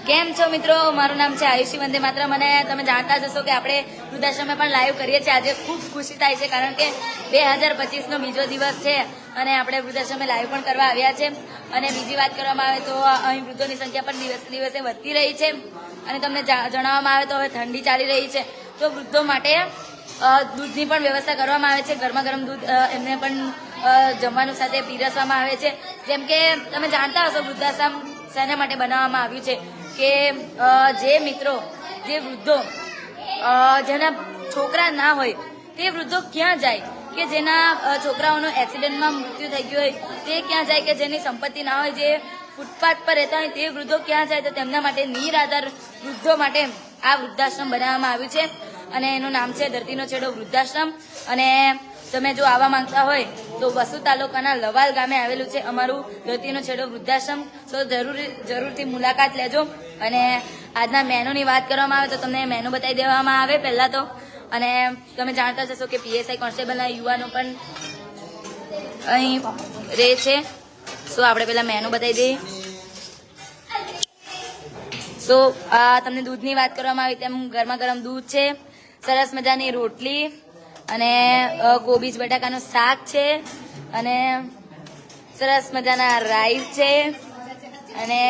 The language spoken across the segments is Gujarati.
કેમ છો મિત્રો? મારું નામ છે આયુષી વંદે માતરમ અને તમે જાણતા જ હશો કે આપણે વૃદ્ધાશ્રમે પણ લાઈવ કરીએ છીએ. આજે ખૂબ ખુશી થાય છે કારણ કે 2025નો બીજો દિવસ છે અને આપણે વૃદ્ધાશ્રમે લાઈવ પણ કરવા આવ્યા છે. અને બીજી વાત કરવામાં આવે તો અહીં વૃદ્ધોની સંખ્યા પણ દિવસે દિવસે વધતી રહી છે. અને તમને જણાવવામાં આવે તો હવે ઠંડી ચાલી રહી છે તો વૃદ્ધો માટે દૂધની પણ વ્યવસ્થા કરવામાં આવે છે. ગરમા ગરમ દૂધ એમને પણ જમવાનું સાથે પીરસવામાં આવે છે. જેમ કે તમે જાણતા હશો વૃદ્ધાશ્રમ શેના માટે બનાવવામાં આવ્યું છે કે જે મિત્રો જે વૃદ્ધો જેના છોકરા ના હોય તે વૃદ્ધો ક્યાં જાય કે જેના છોકરાઓનો એક્સિડન્ટમાં મૃત્યુ થઈ ગયું હોય તે ક્યાં જાય કે જેની સંપત્તિ ના હોય જે ફૂટપાથ પર રહેતા હોય તે વૃદ્ધો ક્યાં જાય તો તેમના માટે નિરાધાર વૃદ્ધો માટે આ વૃદ્ધાશ્રમ બનાવવામાં આવ્યું છે અને એનું નામ છે ધરતીનો છેડો વૃદ્ધાશ્રમ. અને તમે જો આવવા માંગતા હોય તો વસુ તાલુકાના લવાલ ગામે આવેલું છે અમારું ધરતીનો છેડો વૃદ્ધાશ્રમ. તો જરૂરથી મુલાકાત લેજો. અને આજના મેનુની વાત કરવામાં આવે તો તમને મેનુ બતાવી દેવામાં આવે પહેલાં તો. અને તમે જાણતા જશો કે પીએસઆઈ કોન્સ્ટેબલના યુવાનો પણ અહીં રહે છે. સો આપણે પહેલાં મેનુ બતાવી દઈએ. સો તમને દૂધની વાત કરવામાં આવી તેમ ગરમા ગરમ દૂધ છે, સરસ મજાની રોટલી અને કોબીજ બટાકાનું શાક છે અને સરસ મજાના રાઈસ છે અને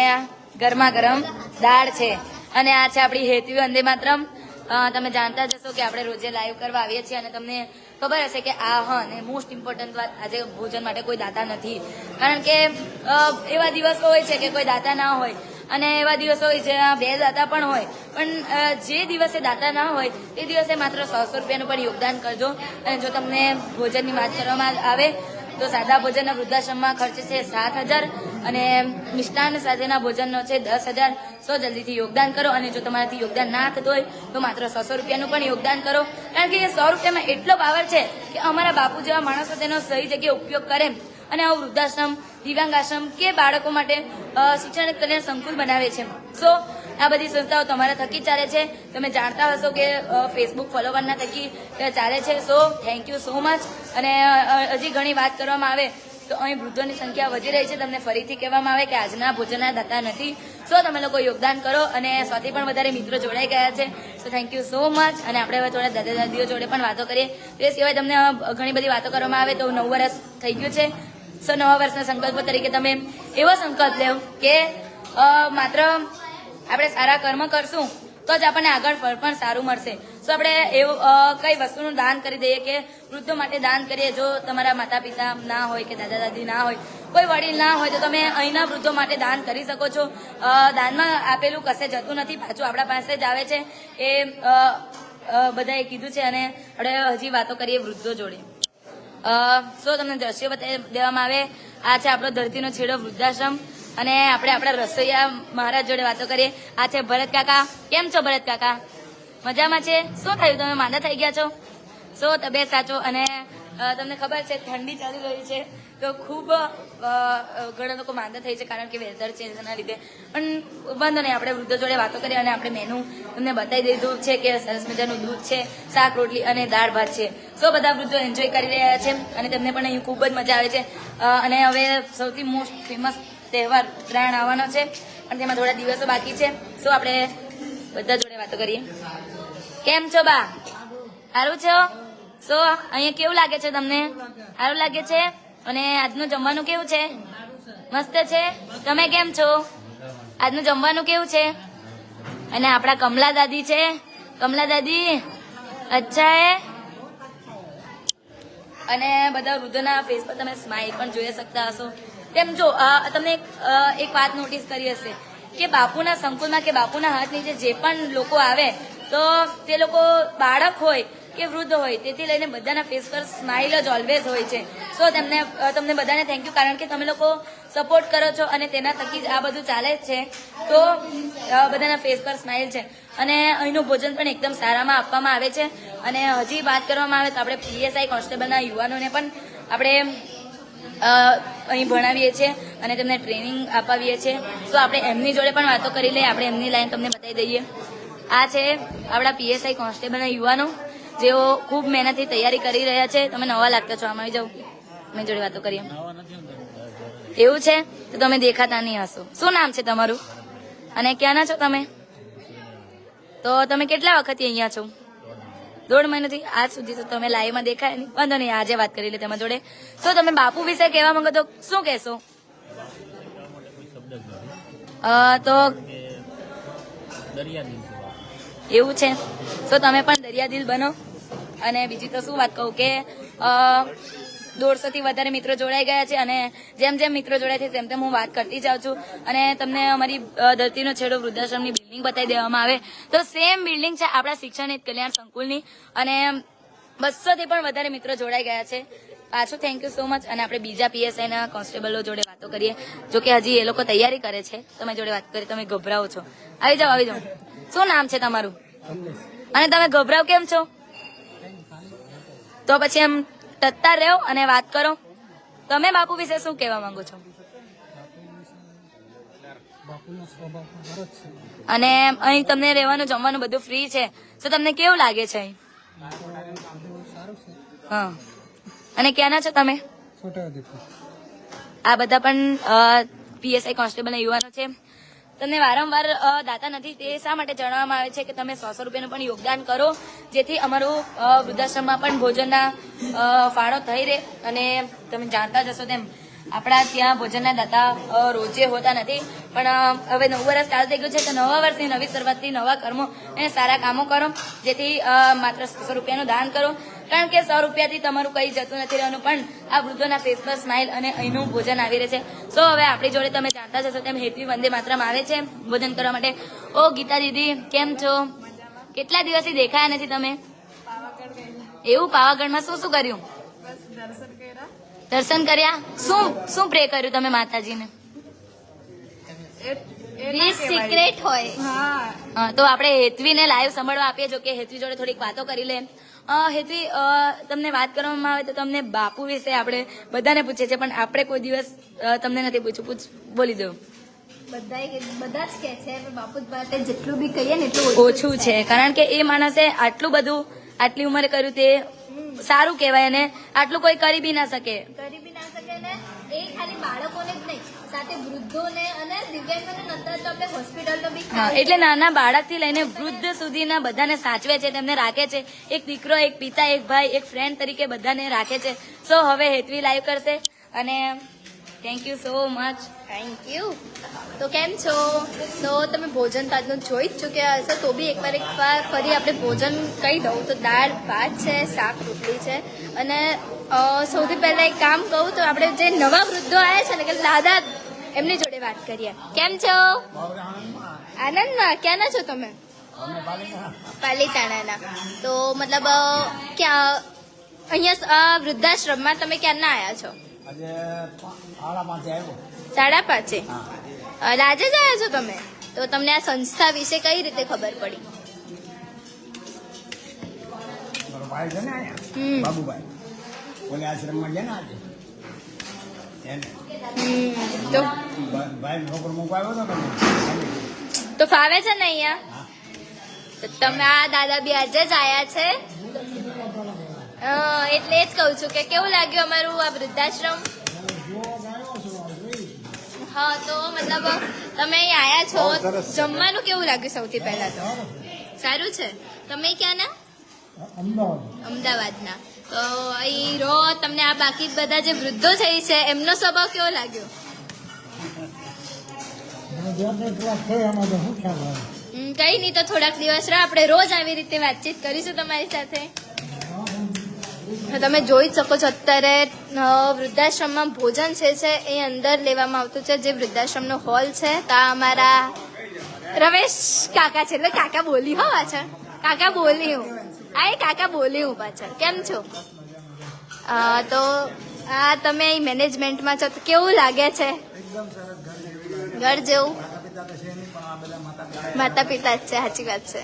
ગરમા ગરમ દાળ છે. અને આ છે આપણી હેતવી વંદે માતરમ. તમે જાણતા જશો કે આપણે રોજે લાઈવ કરવા આવીએ છીએ અને તમને ખબર હશે કે અને મોસ્ટ ઇમ્પોર્ટન્ટ વાત, આજે ભોજન માટે કોઈ દાતા નથી. કારણ કે એવા દિવસો હોય છે કે કોઈ દાતા ના હોય અને એવા દિવસો હોય જ્યાં 2 દાતા પણ હોય. પણ જે દિવસે દાતા ના હોય તે દિવસે માત્ર 100 રૂપિયાનું પણ યોગદાન કરજો. અને જો તમને ભોજનની વાત કરવામાં આવે તો સાદા ભોજનના વૃદ્ધાશ્રમમાં ખર્ચ છે 7,000 અને મિષ્ટાન સાથેના ભોજનનો છે 10,000. સો જલ્દીથી યોગદાન કરો. અને જો તમારાથી યોગદાન ના થતું હોય તો માત્ર 100 રૂપિયાનું પણ યોગદાન કરો. કારણ કે 100 રૂપિયામાં એટલો પાવર છે કે અમારા બાપુ જેવા માણસો તેનો સહી જગ્યાએ ઉપયોગ કરે અને આવું વૃદ્ધાશ્રમ, દિવ્યાંગ આશ્રમ કે બાળકો માટે શિક્ષણ કલ્યાણ સંકુલ બનાવે છે. સો આ બધી સંસ્થાઓ તમારા થકી ચાલે છે. તમે જાણતા હશો કે ફેસબુક ફોલોવરના થકી ચાલે છે. So thank you so much. અને હજી ઘણી વાત કરવામાં આવે તો અહીં વૃદ્ધોની સંખ્યા વધી રહી છે. તમને ફરીથી કહેવામાં આવે કે આજના ભોજનના દાતા નથી. સો તમે લોકો યોગદાન કરો. અને 100થી પણ વધારે મિત્રો જોડાઈ ગયા છે. So thank you so much. અને આપણે હવે થોડા દાદા દાદીઓ જોડે પણ વાતો કરીએ. તે સિવાય તમને ઘણી બધી વાતો કરવામાં આવે તો 9 વર્ષ થઈ ગયું છે. સો નવા વર્ષના સંકલ્પ તરીકે તમે એવો સંકલ્પ લેવો કે માત્ર આપણે સારા કર્મ કરશું તો જ આપણને આગળ ફળ પણ સારું મળશે. સો આપણે એવું કઈ વસ્તુનું દાન કરી દઈએ કે વૃદ્ધો માટે દાન કરીએ. જો તમારા માતા પિતા ના હોય કે દાદા દાદી ના હોય, કોઈ વડીલ ના હોય તો તમે અહીંના વૃદ્ધો માટે દાન કરી શકો છો. દાનમાં આપેલું કશે જતું નથી, પાછું આપણા પાસે જ આવે છે. એ બધાએ કીધું છે. અને આપણે હજી વાતો કરીએ વૃદ્ધો જોડે. સો તમને દ્રશ્યો બતાવી દેવામાં આવે. આ છે આપણો ધરતીનો છેડો વૃદ્ધાશ્રમ. અને આપણે આપણા રસોઈયા મહારાજ જોડે વાતો કરીએ. આ છે ભરત કાકા. કેમ છો ભરત કાકા? મજામાં છે? શું થયું, તમે માંદા થઈ ગયા છો? સો તબિયત સાચો. અને તમને ખબર છે ઠંડી ચાલી રહી છે તો ખૂબ ઘણા લોકો માંદા થઈ છે કારણ કે વેધર ચેન્જના લીધે. પણ વાંધો નહીં, આપણે વૃદ્ધો જોડે વાતો કરીએ. અને આપણે મેનુ તમને બતાવી દીધું છે કે સરસ મજાનું દૂધ છે, શાક રોટલી અને દાળ ભાત છે. સો બધા વૃદ્ધો એન્જોય કરી રહ્યા છે અને તેમને પણ અહીં ખૂબ જ મજા આવે છે. અને હવે સૌથી મોસ્ટ ફેમસ તહેવાર ઉત્તરાયણ આવવાનો છે પણ તેમાં થોડા દિવસો બાકી છે. સો આપણે બધા જોડે વાતો કરીએ. કેમ છો બા? સારું છે? સો અહીંયા કેવું લાગે છે તમને? સારું લાગે છે? અને આજનું જમવાનું કેવું છે? મસ્ત છે. તમે કેમ છો? આજનું જમવાનું કેવું છે? અને આપણા કમલા દાદી છે. કમલા દાદી અચ્છા એ. અને બધા વૃદ્ધોના ફેસ પર તમે સ્માઇલ પણ જોઈ શકતા હશો. તેમ જો તમને એક વાત નોટિસ કરી હશે કે બાપુના સંકુલમાં કે બાપુના હાથ નીચે જે પણ લોકો આવે તો તે લોકો બાળક હોય કે વૃદ્ધ હોય તેથી લઈને બધાના ફેસ પર સ્માઇલ જ ઓલવેઝ હોય છે. સો તમને બધાને થેન્ક યુ કારણ કે તમે લોકો સપોર્ટ કરો છો અને તેના થકી જ આ બધું ચાલે જ છે. તો બધાના ફેસ પર સ્માઇલ છે. અને અહીંનું ભોજન પણ એકદમ સારામાં આપવામાં આવે છે. અને હજી વાત કરવામાં આવે તો આપણે પીએસઆઈ કોન્સ્ટેબલના યુવાનોને પણ આપણે અહીં ભણાવીએ છીએ અને તેમને ટ્રેનિંગ અપાવીએ છીએ. તો આપણે એમની જોડે પણ વાતો કરી લઈએ. આપણે એમની લાઈન તમને બતાવી દઈએ. આ છે આપણા પીએસઆઈ કોન્સ્ટેબલના યુવાનો જેઓ ખૂબ મહેનતથી તૈયારી કરી રહ્યા છે. તમે નવા લાગતા છો, આમાં આવી જાઓ, મેં જોડે વાતો કરીએ. એવું છે તો તમે દેખાતા નહીં હશો. શું નામ છે તમારું? અને ક્યાંના છો તમે? તો તમે કેટલા વખતથી અહીંયા છો? 1.5 મહિનાથી આજ સુધી તો તમે લાઈવમાં દેખાય નહીં. વાંધો નહીં, આજે વાત કરી લે તમારા જોડે. શું તમે બાપુ વિશે કહેવા માંગો તો શું કહેશો? તો એવું છે, તો તમે પણ દરિયાદિલ બનો. અને બીજી તો શું વાત કહું કે 150 થી વધારે મિત્રો જોડાઈ ગયા છે અને જેમ જેમ મિત્રો જોડાય છે તેમ તેમ હું વાત કરતી જાઉં છું. અને તમને અમારી ધરતીનો છેડો વૃદ્ધાશ્રમની બિલ્ડિંગ બતાવી દેવામાં આવે તો સેમ બિલ્ડિંગ છે આપણા શિક્ષણ હિત કલ્યાણ સંકુલની. અને 200 થી પણ વધારે મિત્રો જોડાઈ ગયા છે. પાછું થેન્ક યુ સો મચ. અને આપણે બીજા પીએસઆઈના કોન્સ્ટેબલો જોડે વાતો કરીએ. જો કે હજી એ લોકો તૈયારી કરે છે. તમે જોડે વાત કરી, તમે ગભરાવો છો. આવી જાઓ. શું નામ છે તમારું? અને તમે ગભરાવ કેમ છો? તો પછી એમ ટત્તા રહો અને વાત કરો. તમે બાપુ વિશે શું કહેવા માંગો છો? અને અહીં તમને રહેવાનું જમવાનું બધું ફ્રી છે, તો તમને કેવું લાગે છે? હા. અને ક્યાંના છો તમે? આ બધા પણ પીએસઆઈ કોન્સ્ટેબલના યુવાનો છે. તમને વારંવાર દાતા નથી તે શા માટે જણાવવામાં આવે છે કે તમે 100 રૂપિયાનું પણ યોગદાન કરો, જેથી અમારું વૃદ્ધાશ્રમમાં પણ ભોજનના ફાળો થઈ રહે. અને તમે જાણતા જ હશો તેમ આપણા ત્યાં ભોજનના દાતા રોજે હોતા નથી, પણ હવે 9 વર્ષ ચાલુ થઈ ગયું છે તો નવા વર્ષની નવી શરૂઆતથી નવા કર્મો અને સારા કામો કરો, જેથી માત્ર 100 રૂપિયાનું દાન કરો. કારણ કે 100 રૂપિયાથી તમારું કંઈ જતું નથી રહેવાનું, પણ આ વૃદ્ધોના ફેસ પર સ્માઇલ અને અહીંનું ભોજન આવી રહે છે. સો હવે આપણી જોડે તમે જાણતા જ હશો તેમ હેતવી વંદે માતરમ આવે છે ભોજન કરવા માટે. ઓ ગીતા દીદી કેમ છો? કેટલા દિવસથી દેખાયા નથી તમે? એવું? પાવાગઢમાં શું શું કર્યું? દર્શન કર્યા. શું પ્રે કર્યું તમે માતાજીને? સિક્રેટ હોય. તો આપણે હેતવીને લાઈવ સાંભળવા આપીએ. જો કે હેતવી જોડે થોડીક વાતો કરી લે. હેતવી, તમને વાત કરવામાં આવે તો તમને બાપુ વિશે આપણે બધાને પૂછે છે, પણ આપણે કોઈ દિવસ તમને નથી પૂછ્યું. બોલી દો. બધા જ કહે છે પણ બાપુ માટે જેટલું બી કહીએ ને એટલું ઓછું છે. કારણ કે એ માણસે આટલું બધું આટલી ઉંમરે કર્યું તે સારું કહેવાય. અને આટલું કોઈ કરી બી ના શકે. ને એ ખાલી બાળકોને જ નહીં, સાથે વૃદ્ધોને અને દિવ્યાંગોને નતર તો આપણે હોસ્પિટલનો બી એટલે નાના બાળકથી લઈને વૃદ્ધ સુધીના બધાને સાચવે છે, તેમને રાખે છે. એક દીકરો, એક પિતા, એક ભાઈ, એક ફ્રેન્ડ તરીકે બધાને રાખે છે. સો હવે હેતવી લાઈવ કરશે અને thank you so much. Thank you. તો કેમ છો? તો તમે ભોજન તાજનું જોઈ જ ચૂક્યા હશો, તો બી એકવાર ફરી આપણે ભોજન કહી દઉં તો દાળ ભાત છે, શાક રોટલી છે. અને સૌથી પહેલાં એક કામ કહું તો આપણે જે નવા વૃદ્ધો આવ્યા છે ને કે દાદા, એમની જોડે વાત કરીએ. કેમ છો? આનંદમાં. ક્યાંના છો તમે? પાલીતાણાના. તો મતલબ ક્યાં અહીંયા વૃદ્ધાશ્રમમાં તમે ક્યારના આવ્યા છો? 5:30. આજે જ આવ્યા છો તમે? તો તમને આ સંસ્થા વિશે કઈ રીતે ખબર પડી? તો ફાવે છે ને અહીંયા? તો તમે આ દાદા બી આજે જ આયા છે, એટલે જ કહું છું કે કેવું લાગ્યું અમારું આ વૃદ્ધાશ્રમ? હા, તો મતલબ તમે અહીં આયા છો, જમવાનું કેવું લાગ્યું? સૌથી પહેલા તો સારું છે. તમે ક્યાંના? અમદાવાદના. તો અહીં રહો. તમને આ બાકી બધા જે વૃદ્ધો છે એમનો સ્વભાવ કેવો લાગ્યો? કઈ નહીં, તો થોડાક દિવસ રહો, આપણે રોજ આવી રીતે વાતચીત કરીશું તમારી સાથે. તમે જોઈ શકો છો અત્યારે વૃદ્ધાશ્રમમાં ભોજન છે એ અંદર લેવામાં આવતું છે. જે વૃદ્ધાશ્રમનો હોલ છે ત્યાં અમારા રમેશ કાકા છે, એટલે કાકા બોલી હો પાછળ. કાકા બોલી હું. કાકા બોલી હું પાછળ. કેમ છો? તો આ તમે મેનેજમેન્ટમાં છો તો કેવું લાગે છે? ઘર જેવું? માતા પિતા જ છે, સાચી વાત છે.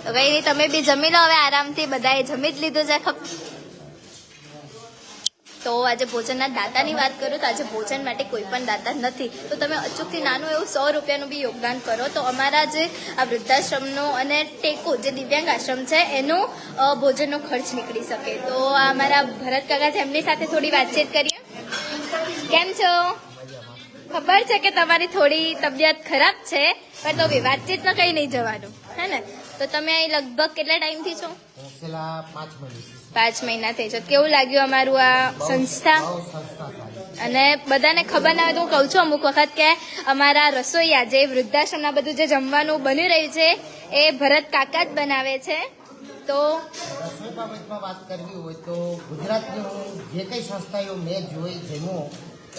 તો કઈ નહીં, તમે બી જમી લો હવે આરામથી. બધાએ જમી જ લીધું છે. તો આજે ભોજનના દાતાની વાત કરું તો આજે ભોજન માટે કોઈ પણ દાતા નથી. તો તમે અચૂકથી નાનું એવું 100 રૂપિયાનું બી યોગદાન કરો તો અમારા જે આ વૃદ્ધાશ્રમનો અને ટેકો જે દિવ્યાંગ આશ્રમ છે એનું ભોજનનો ખર્ચ નીકળી શકે. તો આ અમારા ભરત કાકા છે, એમની સાથે થોડી વાતચીત કરીએ. કેમ છો? ખબર છે કે તમારી થોડી તબિયત ખરાબ છે, પણ તો બી વાતચીતમાં કઈ નહીં જવાનું, હે ને? તો તમે અહીં લગભગ કેટલા ટાઈમથી છો? 5 મહિના થઈ છે. કેવું લાગ્યું અમારું આ સંસ્થા? અને બધાને ખબર ના હોય તો હું કહું છું અમુક વખત કે અમારા રસોઈયા જે વૃદ્ધાશ્રમના બધું જે જમવાનું બની રહ્યું છે એ ભરત કાકા જ બનાવે છે. તો રસોઈ બાબતમાં વાત કરવી હોય તો ગુજરાતની હું જે કંઈ સંસ્થાઓ મેં જોઈ જમ્યો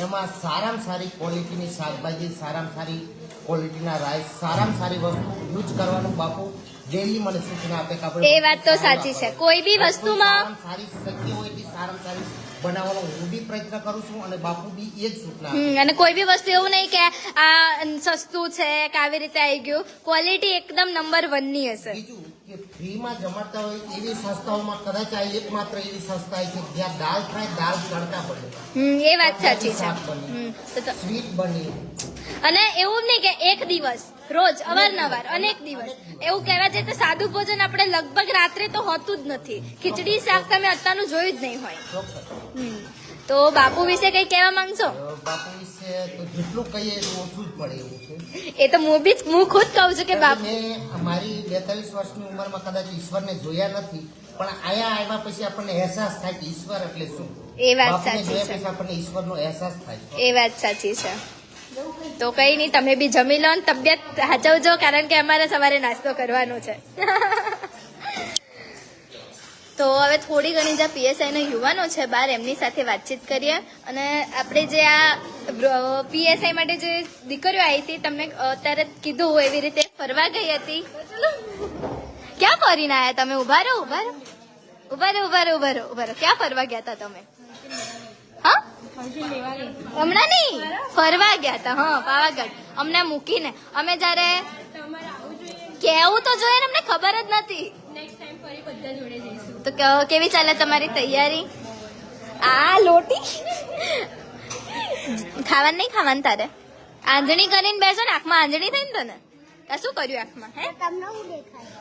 એમાં સારામાં સારી ક્વોલિટીની શાકભાજી, સારામાં સારી ક્વોલિટીના રાઈસ, સારામાં સારી વસ્તુ યુઝ કરવાનું બાપુ ડેલી મને સૂચના આપે કે આપણે એ વાત તો સાચી છે. કોઈ બી વસ્તુમાં સારી શક્ય હોય તે સારામાં સારી બનાવવાનો હું બી પ્રયત્ન કરું છું અને બાપુ બી એ જ સૂચના આપે. અને કોઈ બી વસ્તુ એવું નહીં કે આ સસ્તું છે કે આવી રીતે આવી ગયું. ક્વોલિટી એકદમ નંબર 1 ની હશે. બીજું કે ફ્રીમાં જમાડતા હોય એવી સંસ્થાઓમાં કદાચ આ એકમાત્ર એવી સંસ્થા છે જ્યાં દાળ ફ્રાય, દાળ તડકા પડે, એ વાત સાચી છે. શાક બને, સ્વીટ બને. અને એવું નહીં કે એક દિવસ, રોજ અવારનવાર અનેક દિવસ એવું કહેવા જઈએ તો સાદું ભોજન આપણે લગભગ રાત્રે તો હોતું જ નથી. ખીચડી શાક તમે અત્યારનું જોયું જ નહીં હોય. તો બાપુ વિશે કઈ કહેવા માંગશો? બાપુ વિશે તો જેટલું કહીએ એટલું ઓછું જ પડે એવું છે. એ તો હું ખુદ કહું છું કે બાપુ, મેં મારી 42 વર્ષની ઉંમરમાં કદાચ ઈશ્વરને જોયા નથી, પણ આયા આવ્યા પછી આપણને અહેસાસ થાય કે ઈશ્વર એટલે શું. એ વાત બાપુને સાચી જોયા છે. પછી આપણને ઈશ્વરનો અહેસાસ થાય. એ વાત સાચી છે. તો કઈ નહીં, તમે બી જમી લો ને તબિયત સાચવજો, કારણ કે અમારે સવારે નાસ્તો કરવાનો છે. તો હવે થોડી ઘણી જે પીએસઆઈ ના યુવાનો છે બહાર, એમની સાથે વાતચીત કરીએ. અને આપણે જે આ પીએસઆઈ માટે જે દીકરીઓ આવી હતી, તમને અત્યારે કીધું એવી રીતે ફરવા ગઈ હતી. ક્યાં ફરીને આવ્યા તમે? ઉભા રહો. ક્યાં ફરવા ગયા હતા તમે? હા, હમણાં નહીં, ફરવા ગયા હતા. હા, પાવાગઢ. અમને મૂકીને અમે જયારે કેવું તો જોઈએ ને, અમને ખબર જ નથી. તો કેવી ચાલે તમારી તૈયારી? આ લોટી ખાવાનું નહીં ખાવાનું તારે? આંજણી કરીને બેસો ને, આંખમાં આંજણી થઈ ને તને? શું કર્યું આંખમાં?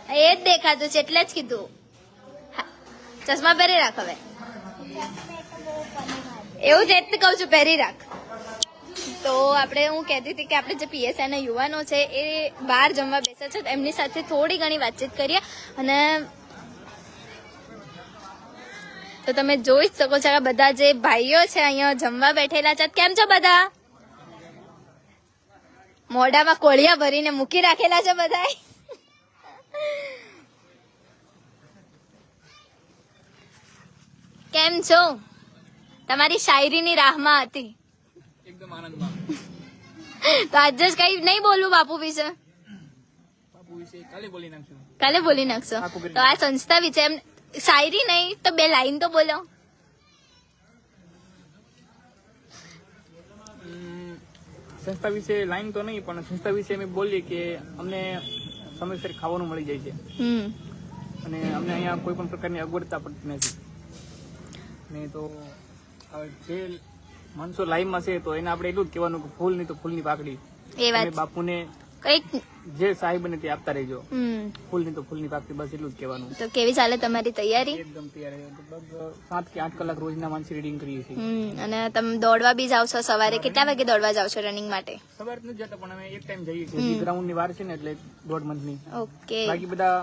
હે, એ જ દેખાતું છે એટલે જ કીધું. ચશ્મા પહેરી રાખ હવે. એવું જ એટલે કહું છું, પહેરી રાખ. તો આપણે, હું કહેતી હતી કે આપણે જે પીએસઆઈ ના યુવાનો છે એ બહાર જમવા બેસે છે, એમની સાથે થોડી ઘણી વાતચીત કરીએ. અને તો તમે જોઈ જ શકો છો કે બધા જે ભાઈઓ છે અહીંયા જમવા બેઠેલા છે. કેમ છો બધા? મોઢામાં કોળિયા ભરીને મૂકી રાખેલા છે બધા. કેમ છો? તમારી શાયરીની રાહમાં હતી. એકદમ આનંદમાં. તો આજે જ કઈ નહીં બોલવું બાપુ વિશે? બાપુ વિશે કાલે બોલી નાખશું. કાલે બોલી નાખશો? તો આ સંસ્થા વિશે એમ શાયરી નહીં તો 2 લાઈન તો બોલો. સંસ્થા વિશે લાઈન તો નહીં, પણ સંસ્થા વિશે અમે બોલીએ કે અમને સમયસર ખાવાનું મળી જાય છે અને અમને અહીંયા કોઈ પણ પ્રકારની અગવડતા પડતી નથી. ને તો જે માણસો લાઈનમાં છે તો એને આપણે એટલું જ કહેવાનું કે ફૂલ નહીં તો ફૂલની પાકડી. એ વાત બાપુને કઈક જે સાહેબ ને તે આપતા રહેજો. ફૂલ નહીં તો ફૂલની પાકડી, બસ એટલું જ કહેવાનું. તો કેવી ચાલે તમારી તૈયારી? એકદમ તૈયાર. લગભગ 7 કે 8 કલાક રોજના માનસી રીડિંગ કરીએ છીએ. અને તમે દોડવા બી જાવ છો સવારે? કેટલા વાગે દોડવા જાવ છો રનિંગ માટે? સવારે નથી જતા, પણ અમે એક ટાઈમ જઈએ છીએ. ગ્રાઉન્ડ ની વાર છે ને, એટલે 1.5 મંથની. ઓકે. બાકી બધા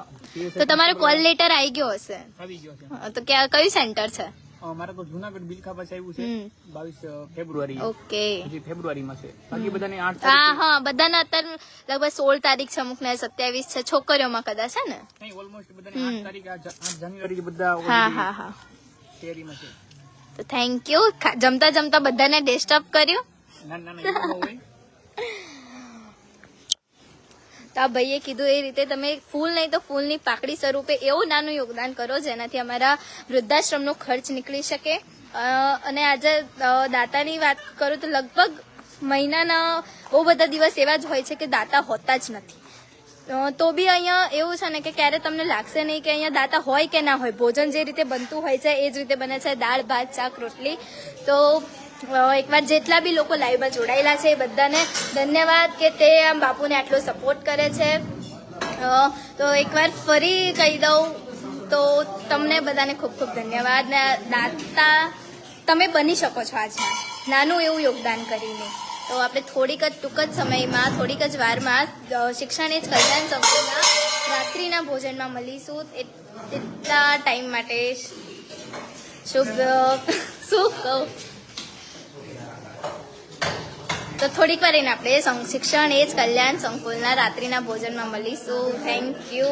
તો તમારો કોલ લેટર આવી ગયો હશે? આવી ગયો છે. તો કયું સેન્ટર છે? મારા તો જુનાગઢ બિલખા પાસે આવ્યું છે 22 ફેબ્રુઆરી. ઓકે. હજી ફેબ્રુઆરીમાં છે. બાકી બધાને 8 હા તારીખે. હા, બધાને અત્યારે લગભગ 16 તારીખ છે, અમુક ને 27 છે. છોકરીઓમાં કદાચ છે ને? નહીં, ઓલમોસ્ટ બધાને 8 તારીખે 8 જાન્યુઆરી બધા હા હા હા. તૈયારીમાં છે. તો થેન્ક યુ. જમતા જમતા બધાને ડિસ્ટર્બ કર્યું. ના ના ના, એવું ન હોય. તો આ ભાઈએ કીધું એ રીતે તમે ફૂલ નહીં તો ફૂલની પાકડી સ્વરૂપે એવું નાનું યોગદાન કરો જેનાથી અમારા વૃદ્ધાશ્રમનો ખર્ચ નીકળી શકે. અને આજે દાતાની વાત કરું તો લગભગ મહિનાના બહુ બધા દિવસ એવા જ હોય છે કે દાતા હોતા જ નથી. તો બી અહીંયા એવું છે ને કે ક્યારે તમને લાગશે નહીં કે અહીંયા દાતા હોય કે ના હોય. ભોજન જે રીતે બનતું હોય છે એ જ રીતે બને છે, દાળ ભાત શાક રોટલી. તો એકવાર જેટલા બી લોકો લાઈવમાં જોડાયેલા છે એ બધાને ધન્યવાદ કે તે આમ બાપુને આટલો સપોર્ટ કરે છે. તો એકવાર ફરી કહી દઉં તો તમને બધાને ખૂબ ખૂબ ધન્યવાદ. ને દાતા તમે બની શકો છો આજે નાનું એવું યોગદાન કરીને. તો આપણે ટૂંક જ સમયમાં થોડીક જ વારમાં શિક્ષણ એ જ કલ્યાણ સંકુલના રાત્રિના ભોજનમાં મળીશું. એટલા ટાઈમ માટે શું કહું, તો થોડીક વાર એને આપણે શિક્ષણ એ જ કલ્યાણ સંકુલના રાત્રિના ભોજનમાં મળીશું. Thank you.